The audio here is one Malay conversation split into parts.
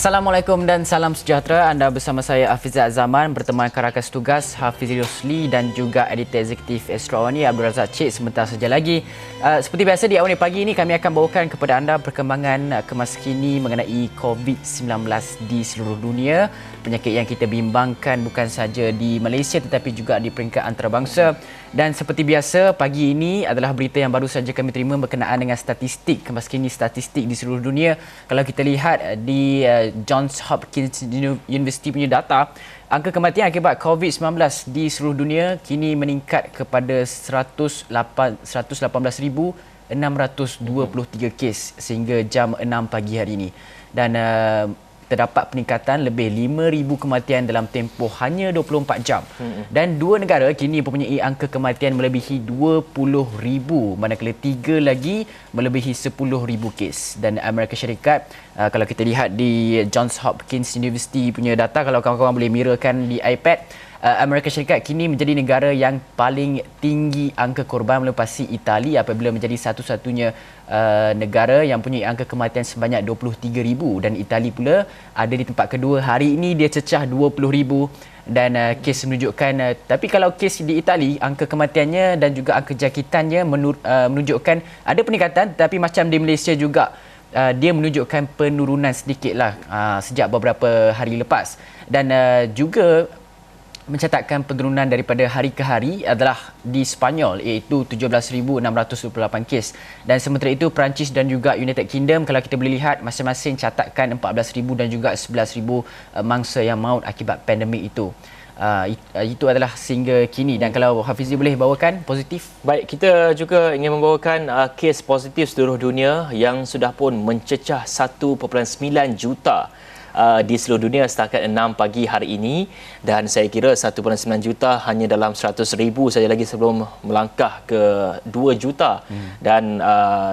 Assalamualaikum dan salam sejahtera. Anda bersama saya Hafizat Zaman berteman rakan tugas Hafiz Rosli dan juga editor eksekutif Astro Awani Abdul Razak Cik sebentar saja lagi. Seperti biasa di awal pagi ini kami akan bawakan kepada anda perkembangan kemas kini mengenai COVID-19 di seluruh dunia. Penyakit yang kita bimbangkan bukan saja di Malaysia tetapi juga di peringkat antarabangsa. Dan seperti biasa pagi ini adalah berita yang baru saja kami terima berkenaan dengan statistik kemas kini statistik di seluruh dunia. Kalau kita lihat di Johns Hopkins University punya data, angka kematian akibat COVID-19 di seluruh dunia kini meningkat kepada 118,623 kes sehingga jam 6 pagi hari ini. Dan terdapat peningkatan lebih 5,000 kematian dalam tempoh hanya 24 jam. Dan dua negara kini mempunyai angka kematian melebihi 20,000, manakala tiga lagi melebihi 10,000 kes. Dan Amerika Syarikat, kalau kita lihat di Johns Hopkins University punya data, kalau kawan-kawan boleh mirrorkan di iPad, Amerika Syarikat kini menjadi negara yang paling tinggi angka korban melepasi Itali apabila menjadi satu-satunya negara yang punya angka kematian sebanyak 23,000, dan Itali pula ada di tempat kedua. Hari ini dia cecah 20,000 dan kes menunjukkan, tapi kalau kes di Itali angka kematiannya dan juga angka jangkitannya menunjukkan ada peningkatan, tapi macam di Malaysia juga dia menunjukkan penurunan sedikitlah sejak beberapa hari lepas. Dan juga mencatatkan penurunan daripada hari ke hari adalah di Sepanyol, iaitu 17,628 kes. Dan sementara itu Perancis dan juga United Kingdom, kalau kita boleh lihat, masing-masing catatkan 14,000 dan juga 11,000 mangsa yang maut akibat pandemik itu. Itu adalah sehingga kini. Dan kalau Hafizi boleh bawakan positif. Baik, kita juga ingin membawakan kes positif seluruh dunia yang sudah pun mencecah 1.9 juta di seluruh dunia setakat 6 pagi hari ini, dan saya kira 1.9 juta hanya dalam 100,000 saja lagi sebelum melangkah ke 2 juta. Dan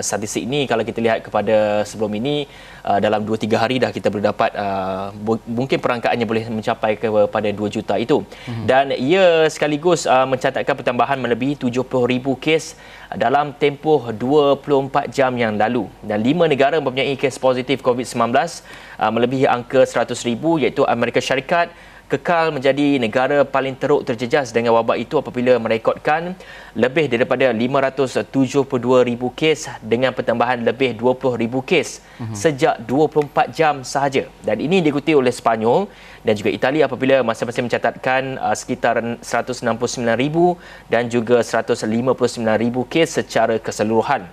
statistik ini kalau kita lihat kepada sebelum ini, dalam 2-3 hari dah kita boleh dapat mungkin perangkaannya boleh mencapai kepada 2 juta itu. Dan ia sekaligus mencatatkan pertambahan melebihi 70,000 kes dalam tempoh 24 jam yang lalu. Dan 5 negara mempunyai kes positif COVID-19 melebihi angka 100,000, iaitu Amerika Syarikat kekal menjadi negara paling teruk terjejas dengan wabak itu apabila merekodkan lebih daripada 572,000 kes dengan pertambahan lebih 20,000 kes sejak 24 jam sahaja. Dan ini diikuti oleh Sepanyol dan juga Itali apabila masing-masing mencatatkan sekitar 169,000 dan juga 159,000 kes secara keseluruhan.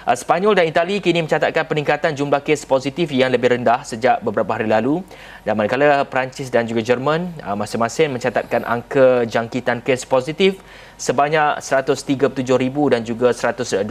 Sepanyol dan Itali kini mencatatkan peningkatan jumlah kes positif yang lebih rendah sejak beberapa hari lalu, dan manakala Perancis dan juga Jerman masing-masing mencatatkan angka jangkitan kes positif sebanyak 137,000 dan juga 128,000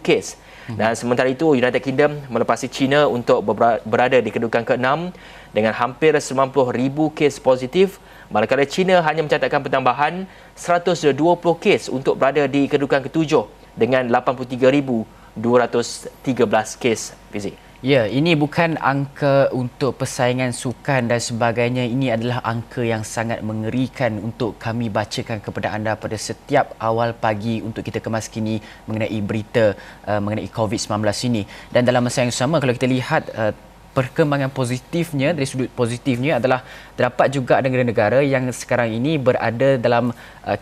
kes. Dan sementara itu United Kingdom melepasi China untuk berada di kedudukan ke-6 dengan hampir 90,000 kes positif, manakala China hanya mencatatkan pertambahan 120 kes untuk berada di kedudukan ke-7 dengan 83,213 kes. Fizik. Ya, ini bukan angka untuk persaingan sukan dan sebagainya. Ini adalah angka yang sangat mengerikan untuk kami bacakan kepada anda pada setiap awal pagi untuk kita kemas kini mengenai berita mengenai COVID-19 ini. Dan dalam masa yang sama, kalau kita lihat perkembangan positifnya, dari sudut positifnya adalah terdapat juga negara-negara yang sekarang ini berada dalam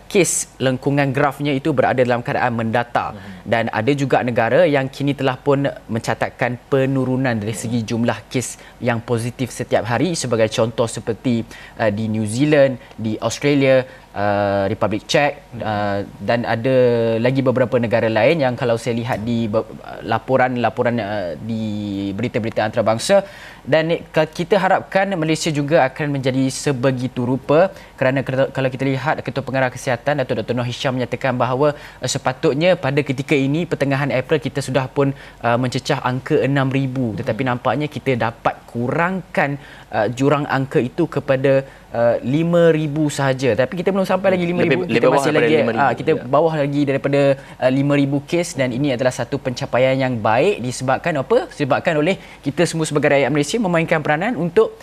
kes lengkungan grafnya itu berada dalam keadaan mendata. Dan ada juga negara yang kini telah pun mencatatkan penurunan dari segi jumlah kes yang positif setiap hari, sebagai contoh seperti di New Zealand, di Australia, Republik Czech, dan ada lagi beberapa negara lain yang kalau saya lihat di laporan-laporan di berita-berita antarabangsa. Dan kita harapkan Malaysia juga akan menjadi sebegitu rupa, kerana kalau kita lihat Ketua Pengarah Kesihatan Datuk Dr. Noor Hisham menyatakan bahawa sepatutnya pada ketika ini pertengahan April kita sudah pun mencecah angka 6,000, tetapi nampaknya kita dapat kurangkan jurang angka itu kepada 5,000 sahaja. Tapi kita belum sampai lagi 5,000, kita masih lagi 5,000, kita bawah lagi daripada 5,000 kes. Dan ini adalah satu pencapaian yang baik disebabkan apa? Disebabkan oleh kita semua sebagai rakyat Malaysia memainkan peranan untuk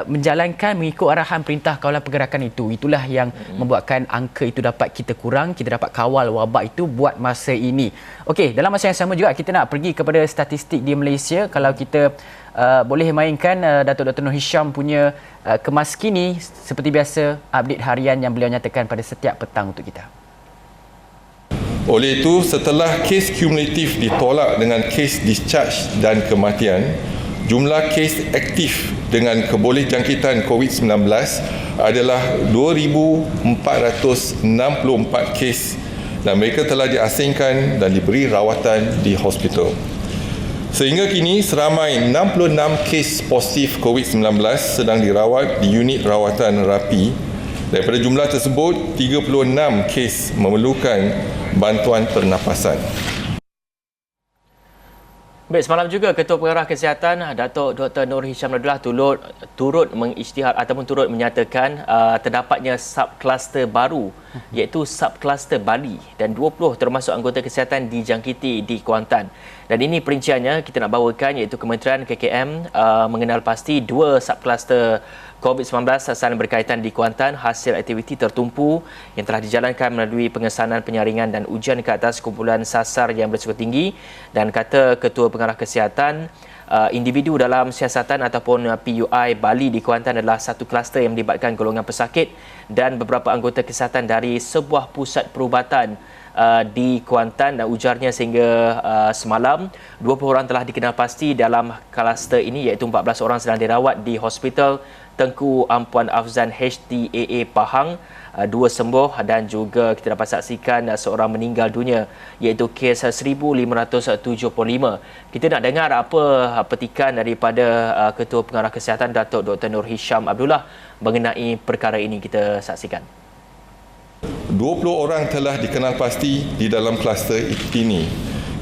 menjalankan mengikut arahan perintah kawalan pergerakan itu. Itulah yang membuatkan angka itu dapat kita kurang, kita dapat kawal wabak itu buat masa ini. Okey, dalam masa yang sama juga kita nak pergi kepada statistik di Malaysia. Kalau kita boleh mainkan Datuk Dr. Nur Hisham punya Kemas Kini, seperti biasa update harian yang beliau nyatakan pada setiap petang untuk kita. Oleh itu, setelah kes kumulatif ditolak dengan kes discharge dan kematian, jumlah kes aktif dengan kebolehjangkitan COVID-19 adalah 2,464 kes dan mereka telah diasingkan dan diberi rawatan di hospital. Sehingga kini seramai 66 kes positif COVID-19 sedang dirawat di unit rawatan rapi. Daripada jumlah tersebut, 36 kes memerlukan bantuan pernafasan. Baik, semalam juga Ketua Pengarah Kesihatan Datuk Dr. Nur Hisham Abdullah turut mengisytihar ataupun turut menyatakan terdapatnya subkluster baru iaitu subkluster Bali dan 20 termasuk anggota kesihatan dijangkiti di Kuantan. Dan ini perinciannya kita nak bawakan iaitu Kementerian KKM mengenal pasti 2 subkluster COVID-19 sasaran berkaitan di Kuantan hasil aktiviti tertumpu yang telah dijalankan melalui pengesanan penyaringan dan ujian ke atas kumpulan sasar yang berisiko tinggi. Dan kata Ketua Pengarah Kesihatan, individu dalam siasatan ataupun PUI Bali di Kuantan adalah satu kluster yang melibatkan golongan pesakit dan beberapa anggota kesihatan dari sebuah pusat perubatan di Kuantan. Dan ujarnya sehingga semalam 20 orang telah dikenal pasti dalam kluster ini iaitu 14 orang sedang dirawat di Hospital Tengku Ampuan Afzan HTAA Pahang, 2 sembuh dan juga kita dapat saksikan seorang meninggal dunia iaitu kes 1575. Kita nak dengar apa petikan daripada Ketua Pengarah Kesihatan Datuk Dr. Nur Hisham Abdullah mengenai perkara ini. Kita saksikan. 20 orang telah dikenal pasti di dalam kluster ini,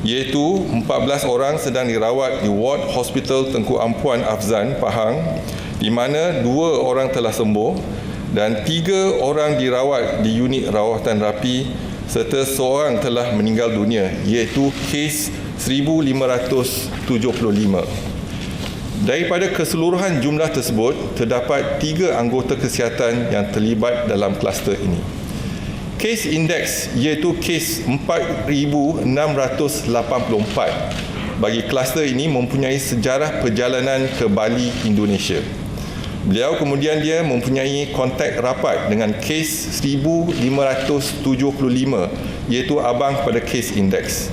iaitu 14 orang sedang dirawat di ward Hospital Tengku Ampuan Afzan Pahang, di mana 2 orang telah sembuh dan 3 orang dirawat di unit rawatan rapi serta seorang telah meninggal dunia iaitu kes 1575. Daripada keseluruhan jumlah tersebut, terdapat 3 anggota kesihatan yang terlibat dalam kluster ini. Kes indeks iaitu kes 4,684 bagi kluster ini mempunyai sejarah perjalanan ke Bali, Indonesia. Beliau kemudian dia mempunyai kontak rapat dengan kes 1575 iaitu abang pada kes indeks.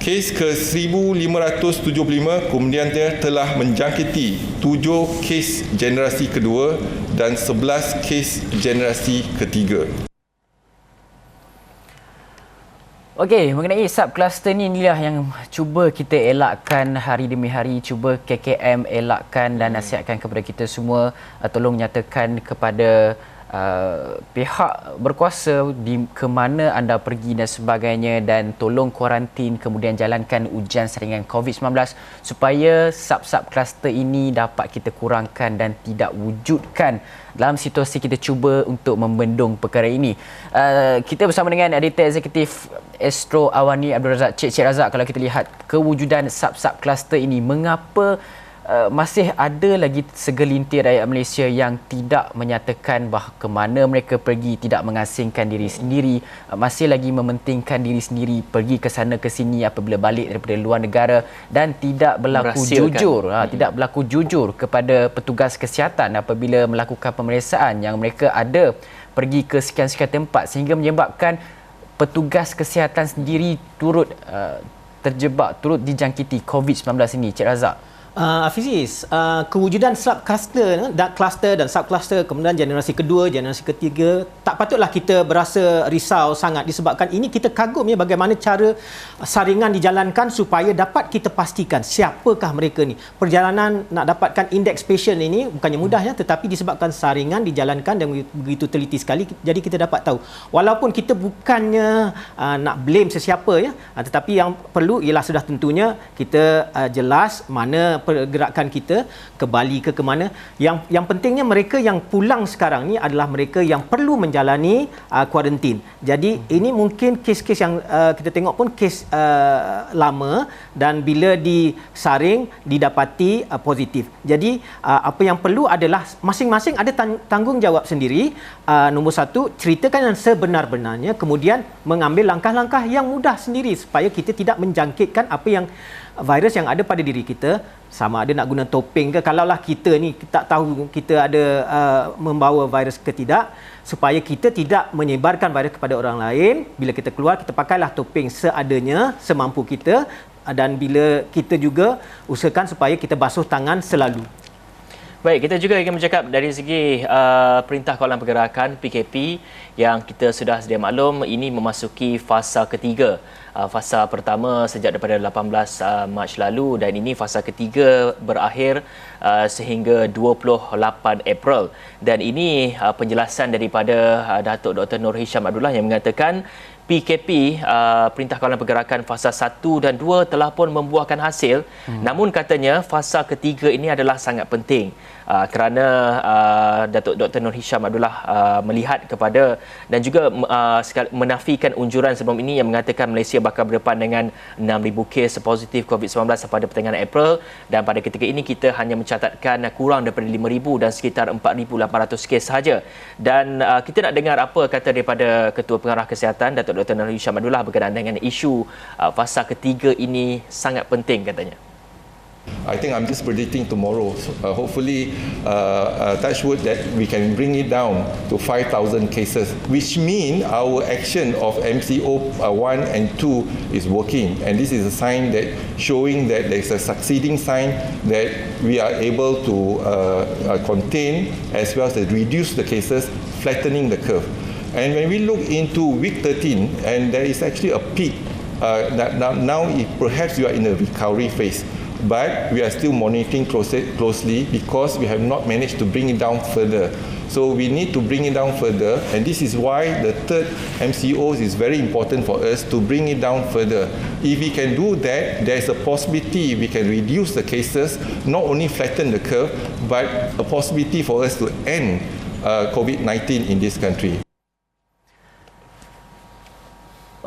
Kes ke 1575 kemudian dia telah menjangkiti 7 kes generasi kedua dan 11 kes generasi ketiga. Okey, mengenai subkluster ni, inilah yang cuba kita elakkan hari demi hari, cuba KKM elakkan dan nasihatkan kepada kita semua, tolong nyatakan kepada pihak berkuasa di ke mana anda pergi dan sebagainya, dan tolong kuarantin kemudian jalankan ujian saringan COVID-19 supaya sub-sub kluster ini dapat kita kurangkan dan tidak wujudkan dalam situasi kita cuba untuk membendung perkara ini. Kita bersama dengan Editor Eksekutif Astro Awani Abdul Razak. Cik Razak, kalau kita lihat kewujudan sub-sub kluster ini, mengapa masih ada lagi segelintir rakyat Malaysia yang tidak menyatakan bahawa ke mana mereka pergi, tidak mengasingkan diri sendiri, masih lagi mementingkan diri sendiri, pergi ke sana ke sini apabila balik daripada luar negara, dan tidak berlaku jujur, tidak berlaku jujur kepada petugas kesihatan apabila melakukan pemeriksaan yang mereka ada pergi ke sekian-sekian tempat, sehingga menyebabkan petugas kesihatan sendiri turut terjebak, turut dijangkiti COVID-19 ini. Cik Razak. Hafiz, kewujudan subkluster dan subkluster, kemudian generasi kedua, generasi ketiga, tak patutlah kita berasa risau sangat disebabkan ini kita kagum ya bagaimana cara saringan dijalankan supaya dapat kita pastikan siapakah mereka ni. Perjalanan nak dapatkan indeks patient ini bukannya mudah ya, tetapi disebabkan saringan dijalankan dan begitu teliti sekali, jadi kita dapat tahu. Walaupun kita bukannya nak blame sesiapa ya, tetapi yang perlu ialah sudah tentunya kita jelas mana pergerakan kita ke Bali ke mana. Yang pentingnya mereka yang pulang sekarang ni adalah mereka yang perlu menjalani kuarantin. Jadi ini mungkin kes-kes yang kita tengok pun kes lama dan bila disaring didapati positif. Jadi apa yang perlu adalah masing-masing ada tanggungjawab sendiri. Nombor satu, ceritakan yang sebenar-benarnya, kemudian mengambil langkah-langkah yang mudah sendiri supaya kita tidak menjangkitkan apa yang virus yang ada pada diri kita, sama ada nak guna topeng ke, kalaulah kita ni tak tahu kita ada membawa virus ke tidak, supaya kita tidak menyebarkan virus kepada orang lain. Bila kita keluar, kita pakailah topeng seadanya, semampu kita, dan bila kita juga usahakan supaya kita basuh tangan selalu. Baik, kita juga ingin bercakap dari segi Perintah Kawalan Pergerakan PKP yang kita sudah sedia maklum ini memasuki fasa ketiga. Fasa pertama sejak daripada 18 Mac lalu dan ini fasa ketiga berakhir sehingga 28 April. Dan ini penjelasan daripada Datuk Dr. Nur Hisham Abdullah yang mengatakan PKP, Perintah Kawalan Pergerakan fasa 1 dan 2 telah pun membuahkan hasil. Namun katanya fasa ketiga ini adalah sangat penting kerana Datuk Dr. Nur Hisham Abdullah melihat kepada dan juga menafikan unjuran sebelum ini yang mengatakan Malaysia bakal berdepan dengan 6,000 kes positif COVID-19 pada pertengahan April, dan pada ketika ini kita hanya mencatatkan kurang daripada 5,000 dan sekitar 4,800 kes sahaja. Dan kita nak dengar apa kata daripada Ketua Pengarah Kesihatan Datuk Dr. Nur Hisham Abdullah berkenaan dengan isu fasa ketiga ini sangat penting katanya. I think I'm just predicting tomorrow. Hopefully, touch wood that we can bring it down to 5,000 cases, which mean our action of MCO 1 and 2 is working. And this is a sign that showing that there is a succeeding sign that we are able to contain as well as reduce the cases, flattening the curve. And when we look into week 13, and there is actually a peak, now perhaps we are in a recovery phase. But we are still monitoring closely because we have not managed to bring it down further. So we need to bring it down further, and this is why the third MCOs is very important for us to bring it down further. If we can do that, there is a possibility we can reduce the cases, not only flatten the curve, but a possibility for us to end COVID-19 in this country.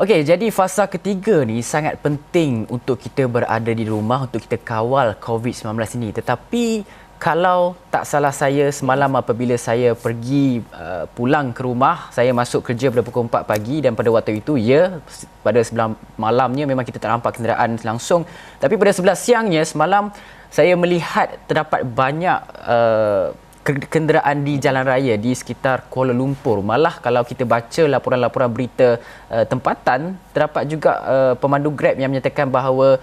Okey, jadi fasa ketiga ni sangat penting untuk kita berada di rumah untuk kita kawal COVID-19 ini. Tetapi kalau tak salah saya semalam apabila saya pergi pulang ke rumah, saya masuk kerja pada pukul 4 pagi dan pada waktu itu pada 9 malamnya memang kita tak nampak kenderaan langsung. Tapi pada 11 siangnya semalam saya melihat terdapat banyak kenderaan di jalan raya di sekitar Kuala Lumpur. Malah kalau kita baca laporan-laporan berita tempatan, terdapat juga pemandu Grab yang menyatakan bahawa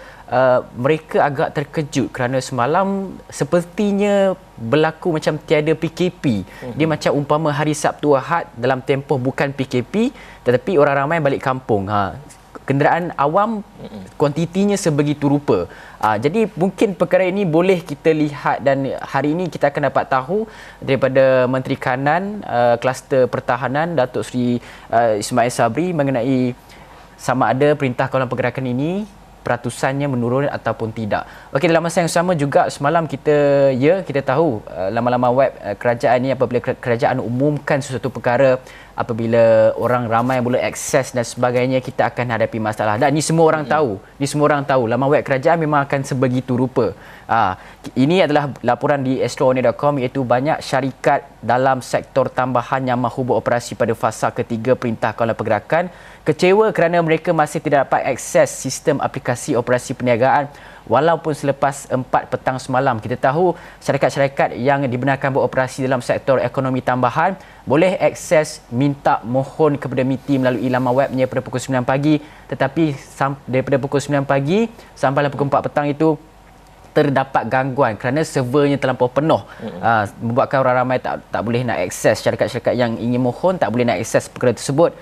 mereka agak terkejut kerana semalam sepertinya berlaku macam tiada PKP. Dia macam umpama hari Sabtu Ahad dalam tempoh bukan PKP tetapi orang ramai balik kampung. Kenderaan awam kuantitinya sebegitu rupa. Jadi mungkin perkara ini boleh kita lihat dan hari ini kita akan dapat tahu daripada Menteri Kanan, Kluster Pertahanan Datuk Seri Ismail Sabri mengenai sama ada Perintah Kawalan Pergerakan ini peratusannya menurun ataupun tidak. Okey, dalam masa yang sama juga semalam kita tahu laman-laman web kerajaan ini apabila kerajaan umumkan sesuatu perkara, apabila orang ramai boleh akses dan sebagainya, kita akan hadapi masalah. Dan ini semua orang tahu. Laman web kerajaan memang akan sebegitu rupa. Ini adalah laporan di astronews.com iaitu banyak syarikat dalam sektor tambahan yang mahu beroperasi pada fasa ketiga Perintah Kawalan Pergerakan kecewa kerana mereka masih tidak dapat akses sistem aplikasi operasi perniagaan walaupun selepas 4 petang semalam. Kita tahu syarikat-syarikat yang dibenarkan beroperasi dalam sektor ekonomi tambahan boleh akses minta mohon kepada MITI melalui laman webnya pada pukul 9 pagi, tetapi daripada pukul 9 pagi sampai pukul 4 petang itu terdapat gangguan kerana servernya terlampau penuh, membuatkan orang ramai tak boleh nak akses. Syarikat-syarikat yang ingin mohon tak boleh nak akses perkara tersebut.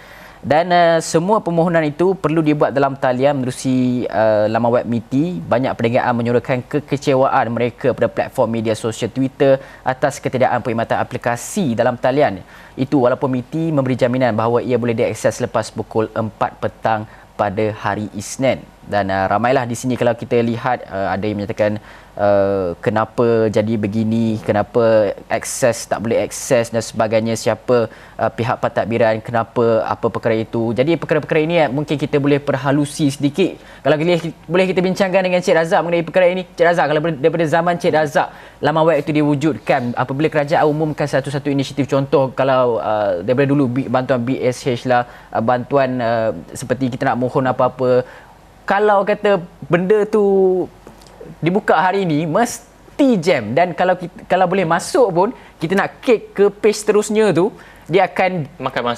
Dan semua permohonan itu perlu dibuat dalam talian menerusi laman web MITI. Banyak perniagaan menyuarakan kekecewaan mereka pada platform media sosial Twitter atas ketiadaan perkhidmatan aplikasi dalam talian itu, walaupun MITI memberi jaminan bahawa ia boleh diakses selepas pukul 4 petang pada hari Isnin. Dan ramailah di sini kalau kita lihat ada yang menyatakan kenapa jadi begini, kenapa akses tak boleh akses dan sebagainya, siapa pihak pentadbiran, kenapa apa perkara itu. Jadi perkara-perkara ini mungkin kita boleh perhalusi sedikit. Kalau boleh kita bincangkan dengan Cik Razak mengenai perkara ini. Cik Razak, kalau daripada zaman Cik Razak laman web itu diwujudkan, apabila kerajaan umumkan satu-satu inisiatif, contoh kalau daripada dulu bantuan BSH lah, bantuan seperti kita nak mohon apa-apa, kalau kata benda tu dibuka hari ini mesti jam, dan kalau boleh masuk pun kita nak kek ke page seterusnya tu, dia akan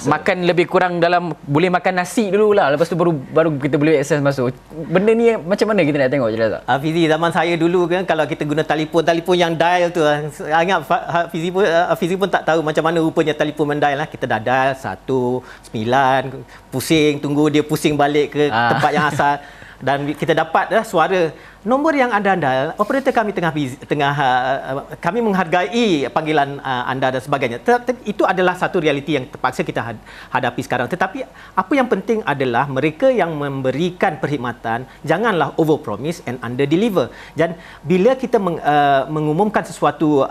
makan lebih kurang dalam, boleh makan nasi dululah, lepas tu baru kita boleh akses masuk. Benda ni macam mana kita nak tengok je lah. Fizi, zaman saya dulu kan, kalau kita guna telefon yang dial tu, ingat Fizi pun tak tahu macam mana rupanya telefon mendial lah. Kita dah dial 19, pusing, tunggu dia pusing balik ke tempat yang asal. Dan kita dapat suara nombor yang anda dial, operator kami kami menghargai panggilan anda dan sebagainya. Itu adalah satu realiti yang terpaksa kita hadapi sekarang. Tetapi apa yang penting adalah mereka yang memberikan perkhidmatan janganlah over promise and under deliver. Dan bila kita mengumumkan sesuatu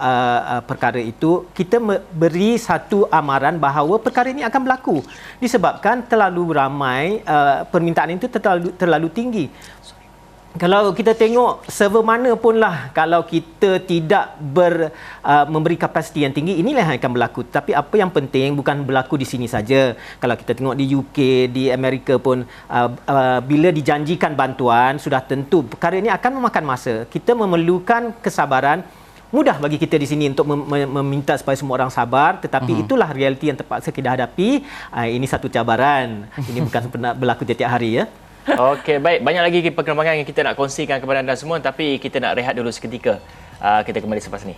perkara itu, kita beri satu amaran bahawa perkara ini akan berlaku disebabkan terlalu ramai, permintaan itu terlalu tinggi. Kalau kita tengok server mana pun lah, kalau kita tidak memberi kapasiti yang tinggi, inilah yang akan berlaku. Tapi apa yang penting bukan berlaku di sini saja. Kalau kita tengok di UK, di Amerika pun, bila dijanjikan bantuan, sudah tentu perkara ini akan memakan masa. Kita memerlukan kesabaran. Mudah bagi kita di sini untuk meminta supaya semua orang sabar, tetapi itulah realiti yang terpaksa kita hadapi. Ini satu cabaran. Ini bukan berlaku setiap hari, ya. Okey, baik. Banyak lagi perkembangan yang kita nak kongsikan kepada anda semua, tapi kita nak rehat dulu seketika. Kita kembali selepas ini.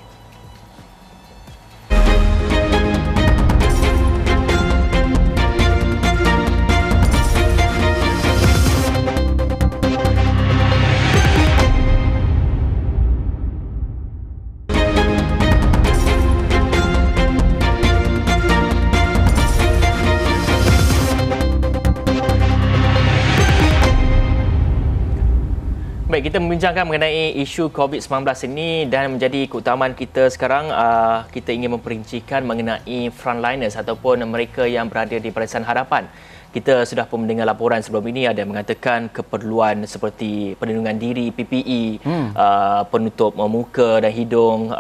Baik, kita membincangkan mengenai isu COVID-19 ini, dan menjadi keutamaan kita sekarang, kita ingin memperincikan mengenai frontliners ataupun mereka yang berada di barisan hadapan. Kita sudah pun mendengar laporan sebelum ini, ada yang mengatakan keperluan seperti perlindungan diri, PPE, penutup muka dan hidung,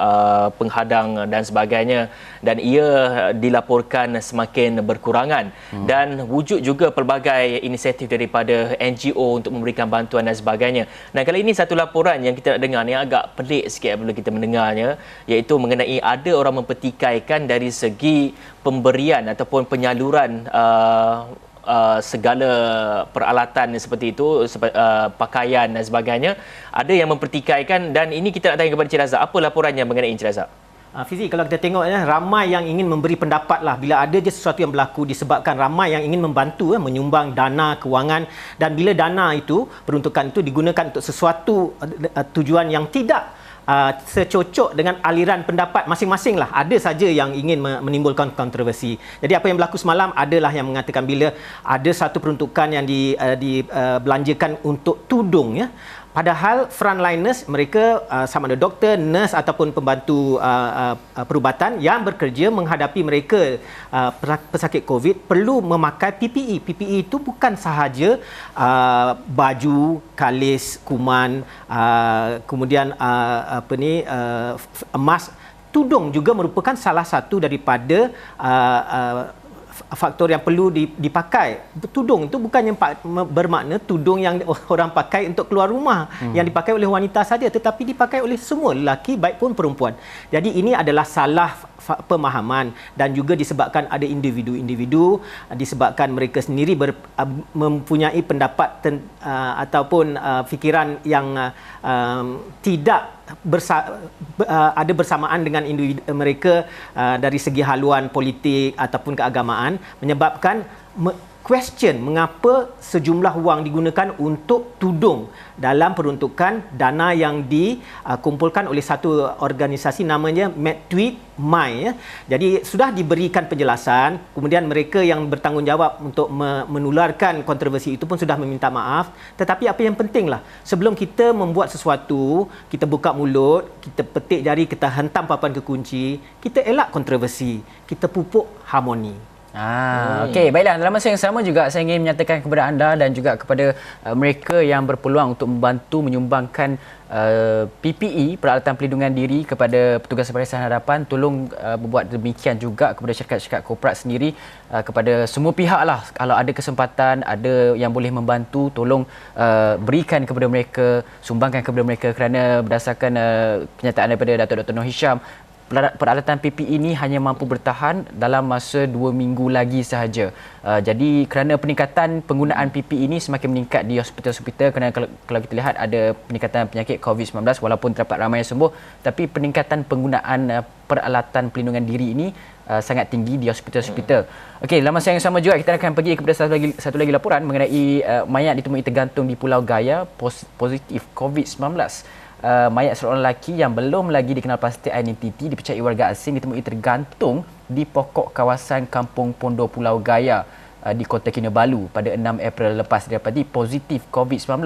penghadang dan sebagainya, dan ia dilaporkan semakin berkurangan. Dan wujud juga pelbagai inisiatif daripada NGO untuk memberikan bantuan dan sebagainya. Dan kali ini satu laporan yang kita nak dengar ni agak pelik sikit apabila kita mendengarnya, iaitu mengenai ada orang mempertikaikan dari segi pemberian ataupun penyaluran segala peralatan seperti itu, pakaian dan sebagainya. Ada yang mempertikaikan, dan ini kita nak tanya kepada Cik Razak. Apa laporannya mengenai Cik Razak? Fizi, kalau kita tengok ramai yang ingin memberi pendapat lah bila ada je sesuatu yang berlaku, disebabkan ramai yang ingin membantu, menyumbang dana kewangan, dan bila dana itu, peruntukan itu digunakan untuk sesuatu tujuan yang tidak secocok dengan aliran pendapat masing-masing lah. Ada saja yang ingin menimbulkan kontroversi. Jadi apa yang berlaku semalam adalah yang mengatakan bila ada satu peruntukan yang dibelanjakan untuk tudung, ya. Padahal frontliners mereka sama ada doktor, nurse ataupun pembantu perubatan yang bekerja menghadapi mereka pesakit COVID perlu memakai PPE. PPE itu bukan sahaja baju, kalis, kuman, kemudian emas. Tudung juga merupakan salah satu daripada faktor yang perlu dipakai. Tudung itu bukannya bermakna tudung yang orang pakai untuk keluar rumah, yang dipakai oleh wanita saja, tetapi dipakai oleh semua lelaki baik pun perempuan. Jadi ini adalah salah pemahaman, dan juga disebabkan ada individu-individu, disebabkan mereka sendiri mempunyai pendapat ataupun fikiran yang tidak ada bersamaan dengan individu mereka dari segi haluan politik ataupun keagamaan, menyebabkan question mengapa sejumlah wang digunakan untuk tudung dalam peruntukan dana yang dikumpulkan oleh satu organisasi namanya MedTweet My. Ya. Jadi sudah diberikan penjelasan, kemudian mereka yang bertanggungjawab untuk menularkan kontroversi itu pun sudah meminta maaf. Tetapi apa yang pentinglah, sebelum kita membuat sesuatu, kita buka mulut, kita petik jari, kita hentam papan ke kunci, kita elak kontroversi, kita pupuk harmoni. Okey, baiklah. Dalam masa yang sama juga saya ingin menyatakan kepada anda dan juga kepada mereka yang berpeluang untuk membantu menyumbangkan PPE, peralatan pelindungan diri kepada petugas Barisan Harapan, tolong berbuat demikian juga kepada syarikat-syarikat korporat sendiri, kepada semua pihak lah. Kalau ada kesempatan, ada yang boleh membantu, tolong berikan kepada mereka, sumbangkan kepada mereka, kerana berdasarkan kenyataan daripada Datuk Dr. Noor Hisham, peralatan PPE ini hanya mampu bertahan dalam masa 2 minggu lagi sahaja. Jadi kerana peningkatan penggunaan PPE ini semakin meningkat di hospital-hospital, kerana kalau kita lihat ada peningkatan penyakit COVID-19 walaupun terdapat ramai yang sembuh, tapi peningkatan penggunaan peralatan pelindungan diri ini sangat tinggi di hospital-hospital. Okey, dalam masa yang sama juga kita akan pergi kepada satu lagi laporan mengenai mayat ditemui tergantung di Pulau Gaya positif COVID-19. Mayat seorang lelaki yang belum lagi dikenal pasti identiti dipercayai warga asing ditemui tergantung di pokok kawasan Kampung Pondo Pulau Gaya di Kota Kinabalu pada 6 April lepas didapati positif COVID-19.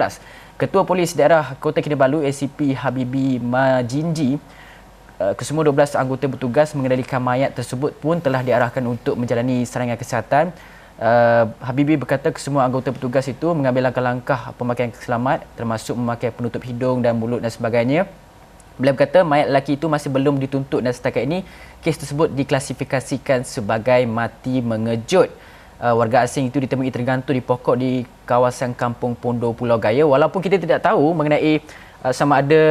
Ketua Polis Daerah Kota Kinabalu ACP Habibi Majinji, kesemua 12 anggota bertugas mengendalikan mayat tersebut pun telah diarahkan untuk menjalani serangan kesihatan. Habibi berkata kesemua anggota petugas itu mengambil langkah-langkah pemakaian selamat termasuk memakai penutup hidung dan mulut dan sebagainya. Beliau berkata mayat lelaki itu masih belum dituntut dan setakat ini kes tersebut diklasifikasikan sebagai mati mengejut. Warga asing itu ditemui tergantung di pokok di kawasan Kampung Pondo Pulau Gaya, walaupun kita tidak tahu mengenai sama ada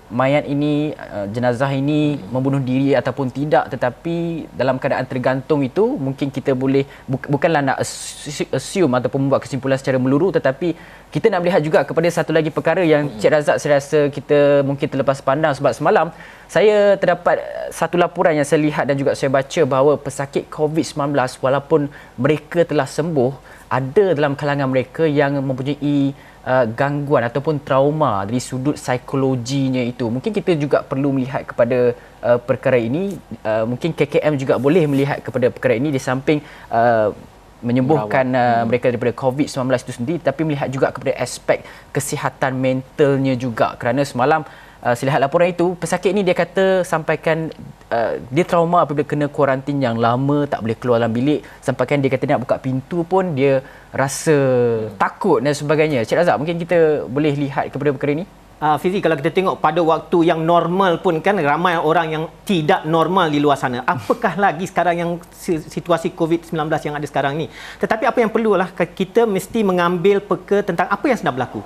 mayat ini, jenazah ini membunuh diri ataupun tidak, tetapi dalam keadaan tergantung itu mungkin kita boleh bukanlah nak assume ataupun membuat kesimpulan secara meluru, tetapi kita nak melihat juga kepada satu lagi perkara yang Cik Razak saya rasa kita mungkin terlepas pandang, sebab semalam saya terdapat satu laporan yang saya lihat dan juga saya baca bahawa pesakit COVID-19 walaupun mereka telah sembuh, ada dalam kalangan mereka yang mempunyai gangguan ataupun trauma dari sudut psikologinya itu. Mungkin kita juga perlu melihat kepada perkara ini. Mungkin KKM juga boleh melihat kepada perkara ini di samping menyembuhkan mereka daripada COVID-19 itu sendiri, tapi melihat juga kepada aspek kesihatan mentalnya juga. Kerana semalam saya lihat laporan itu, pesakit ini dia kata sampaikan dia trauma apabila kena kuarantin yang lama, tak boleh keluar dalam bilik, sampaikan dia kata nak buka pintu pun dia rasa takut dan sebagainya. Cik Razak, mungkin kita boleh lihat kepada perkara ini? Fizi, kalau kita tengok pada waktu yang normal pun kan ramai orang yang tidak normal di luar sana. Apakah lagi sekarang yang situasi COVID-19 yang ada sekarang ni. Tetapi apa yang perlulah kita mesti mengambil peka tentang apa yang sedang berlaku.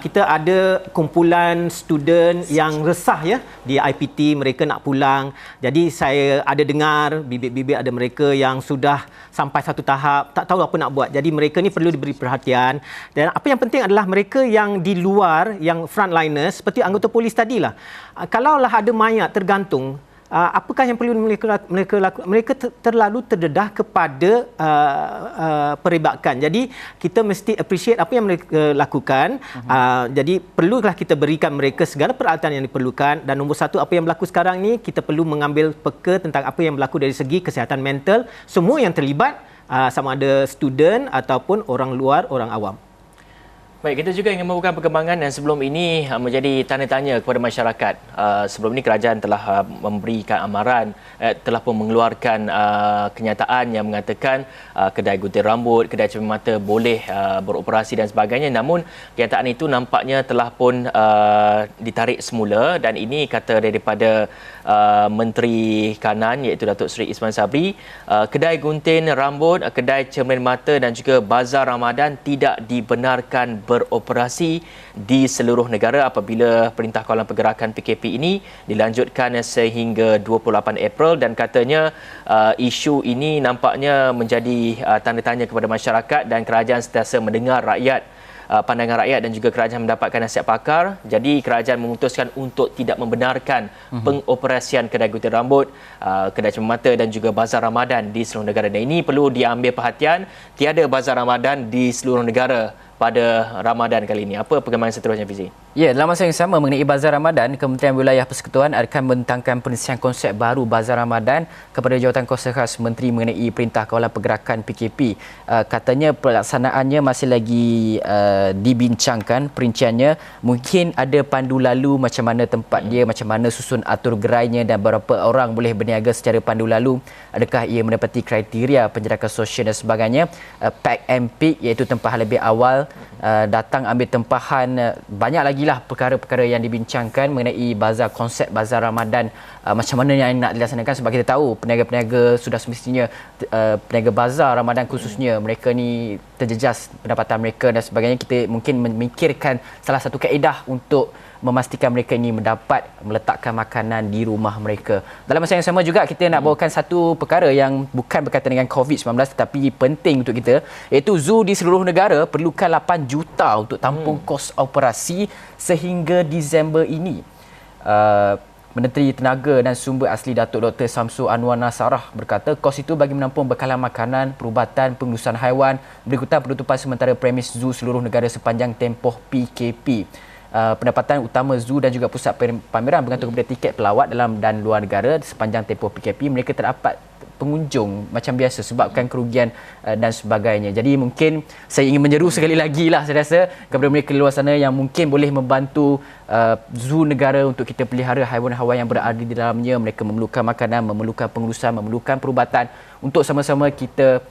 Kita ada kumpulan student yang resah ya di IPT, mereka nak pulang. Jadi saya ada dengar bibit-bibit ada mereka yang sudah sampai satu tahap tak tahu apa nak buat. Jadi mereka ni perlu diberi perhatian, dan apa yang penting adalah mereka yang di luar, yang frontline seperti anggota polis tadilah. Kalaulah ada mayat tergantung, apakah yang perlu mereka lakukan? Mereka terlalu terdedah kepada peribakan. Jadi kita mesti appreciate apa yang mereka lakukan. Jadi perlulah kita berikan mereka segala peralatan yang diperlukan. Dan nombor satu, apa yang berlaku sekarang ni, kita perlu mengambil peka tentang apa yang berlaku dari segi kesihatan mental semua yang terlibat, sama ada student ataupun orang luar, orang awam. Baik, kita juga ingin membuka perkembangan yang sebelum ini menjadi tanda tanya kepada masyarakat. Sebelum ini kerajaan telah memberikan amaran, telah pun mengeluarkan kenyataan yang mengatakan kedai gunting rambut, kedai cermin mata boleh beroperasi dan sebagainya. Namun kenyataan itu nampaknya telah pun ditarik semula, dan ini kata daripada Menteri Kanan iaitu Datuk Seri Isman Sabri, kedai gunting rambut, kedai cermin mata dan juga bazar Ramadan tidak dibenarkan beroperasi di seluruh negara apabila Perintah Kawalan Pergerakan PKP ini dilanjutkan sehingga 28 April, dan katanya isu ini nampaknya menjadi tanda tanya kepada masyarakat, dan kerajaan sentiasa mendengar rakyat pandangan rakyat dan juga kerajaan mendapatkan nasihat pakar. Jadi kerajaan memutuskan untuk tidak membenarkan pengoperasian kedai gunting rambut, kedai cermin mata dan juga bazar Ramadan di seluruh negara. Dan ini perlu diambil perhatian, tiada bazar Ramadan di seluruh negara pada Ramadan kali ini. Apa perkembangan seterusnya, Fizi? Ya, dalam masa yang sama mengenai Bazar Ramadan, Kementerian Wilayah Persekutuan akan membentangkan penyelesaian konsep baru Bazar Ramadan kepada Jawatan Kuasa Khas Menteri mengenai Perintah Kawalan Pergerakan PKP. Katanya pelaksanaannya masih lagi dibincangkan perinciannya. Mungkin ada pandu lalu macam mana tempat dia, macam mana susun atur gerainya dan berapa orang boleh berniaga secara pandu lalu. Adakah ia menepati kriteria penjarakan sosial dan sebagainya. Pack and pick iaitu tempahan lebih awal, datang ambil tempahan, banyak lagi lah perkara-perkara yang dibincangkan mengenai konsep bazar Ramadan, macam mana yang nak dilaksanakan. Sebab kita tahu peniaga-peniaga sudah semestinya, peniaga bazar Ramadan khususnya, mereka ni terjejas pendapatan mereka dan sebagainya. Kita mungkin memikirkan salah satu kaedah untuk memastikan mereka ini mendapat meletakkan makanan di rumah mereka. Dalam masa yang sama juga kita nak bawakan satu perkara yang bukan berkaitan dengan COVID-19 tetapi penting untuk kita, iaitu zoo di seluruh negara perlukan 8 juta untuk tampung kos operasi sehingga Disember ini. Menteri Tenaga dan Sumber Asli Datuk Dr. Samsul Anwar Nasarah berkata kos itu bagi menampung bekalan makanan, perubatan, pengurusan haiwan berikutan penutupan sementara premis zoo seluruh negara sepanjang tempoh PKP. Pendapatan utama zoo dan juga pusat pameran bergantung kepada tiket pelawat dalam dan luar negara sepanjang tempoh PKP. Mereka terdapat pengunjung macam biasa sebabkan kerugian dan sebagainya. Jadi mungkin saya ingin menyeru sekali lagi lah, saya rasa, kepada mereka di luar sana yang mungkin boleh membantu zoo negara untuk kita pelihara haiwan-haiwan yang berada di dalamnya. Mereka memerlukan makanan, memerlukan pengurusan, memerlukan perubatan untuk sama-sama kita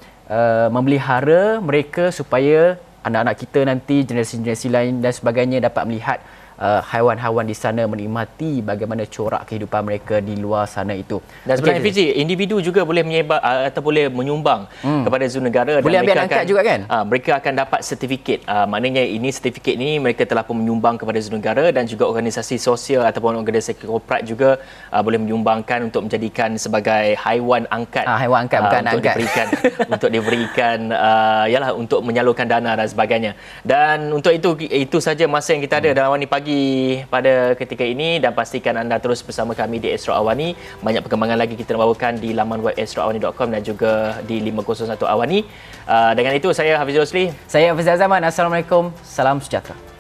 memelihara mereka supaya anak-anak kita nanti, generasi-generasi lain dan sebagainya dapat melihat haiwan-haiwan di sana, menikmati bagaimana corak kehidupan mereka di luar sana itu. Dan sebenarnya Fizi, individu juga boleh menyebar atau boleh menyumbang kepada zoo negara. Boleh dan ambil angkat juga kan? Mereka akan dapat sertifikat. Maknanya sertifikat ini mereka telah pun menyumbang kepada zoo negara, dan juga organisasi sosial ataupun organisasi korporat juga boleh menyumbangkan untuk menjadikan sebagai haiwan angkat. Haiwan angkat bukan anak angkat. Untuk diberikan untuk menyalurkan dana dan sebagainya. Dan untuk itu saja masa yang kita ada dalam Awani Pagi pada ketika ini, dan pastikan anda terus bersama kami di Astro Awani. Banyak perkembangan lagi kita bawakan di laman web astroawani.com dan juga di 501 Awani. Dengan itu saya Hafizul Rosli. Saya Hafiz Zaman. Assalamualaikum. Salam sejahtera.